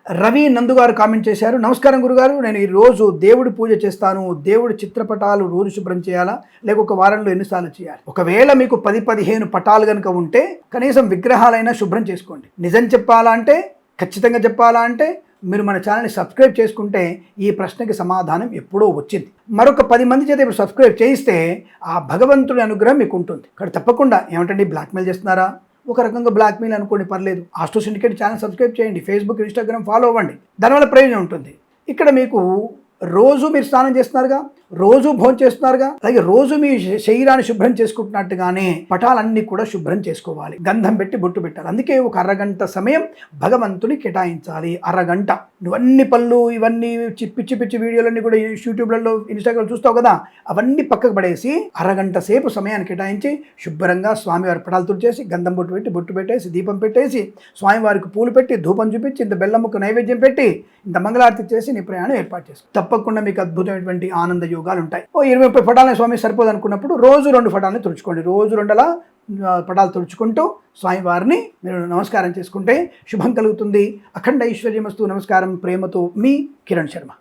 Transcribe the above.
రవి నందు గారు కామెంట్ చేశారు. నమస్కారం గురుగారు, నేను ఈరోజు దేవుడి పూజ చేస్తాను. దేవుడి చిత్రపటాలు రోజు శుభ్రం చేయాలా, లేక ఒక వారంలో ఎన్నిసార్లు చేయాలి? ఒకవేళ మీకు 10-15 పటాలు కనుక ఉంటే కనీసం విగ్రహాలైనా శుభ్రం చేసుకోండి. నిజం చెప్పాలా అంటే, ఖచ్చితంగా చెప్పాలా అంటే, మీరు మన ఛానల్ని సబ్స్క్రైబ్ చేసుకుంటే ఈ ప్రశ్నకి సమాధానం ఎప్పుడో వచ్చింది. మరొక 10 మంది చేత ఇప్పుడు సబ్స్క్రైబ్ చేయిస్తే ఆ భగవంతుడి అనుగ్రహం మీకు ఉంటుంది. ఇక్కడ తప్పకుండా ఏమంటండి, బ్లాక్మెయిల్ చేస్తున్నారా? ఒక రకంగా బ్లాక్మెయిల్ అనుకోండి, పర్లేదు. ఆస్ట్రో సిండికేట్ ఛానల్ సబ్స్క్రైబ్ చేయండి, ఫేస్బుక్ ఇన్స్టాగ్రామ్ ఫాలో అవ్వండి, దానివల్ల ప్రయోజనం ఉంటుంది. ఇక్కడ మీకు రోజు మీరు స్నానం చేస్తున్నారుగా, రోజు భోజనం చేస్తున్నారుగా, అలాగే రోజు మీ శరీరాన్ని శుభ్రం చేసుకుంటున్నట్టుగానే పటాలన్నీ కూడా శుభ్రం చేసుకోవాలి. గంధం పెట్టి బొట్టు పెట్టాలి. అందుకే ఒక అరగంట సమయం భగవంతుని కేటాయించాలి. అరగంట. నువ్వన్నీ పళ్ళు ఇవన్నీ పిచ్చి పిచ్చి వీడియోలన్నీ కూడా యూట్యూబ్లలో ఇన్స్టాగ్రామ్ చూస్తావు కదా, అవన్నీ పక్కకు పడేసి అరగంట సేపు సమయాన్ని కేటాయించి శుభ్రంగా స్వామివారి పటాలు తుడిచేసి గంధం బొట్టు పెట్టేసి దీపం పెట్టేసి స్వామివారికి పూలు పెట్టి ధూపం చూపించి ఇంత బెల్లం ముక్క నైవేద్యం పెట్టి ఇంత మంగళారతి చేసి నీ ప్రయాణం ఏర్పాటు చేసుకో. తప్పకుండా మీకు అద్భుతమైనటువంటి ఆనంద యోగాలు ఉంటాయి. 20-30 పటాలని స్వామి సరిపోదు అనుకున్నప్పుడు రోజు 2 పటాలని తుడుచుకోండి. రోజు 2 పటాలు తుడుచుకుంటూ స్వామివారిని మీరు నమస్కారం చేసుకుంటే శుభం కలుగుతుంది. అఖండ ఐశ్వర్యమస్తు. నమస్కారం. ప్రేమతో మీ కిరణ్ శర్మ.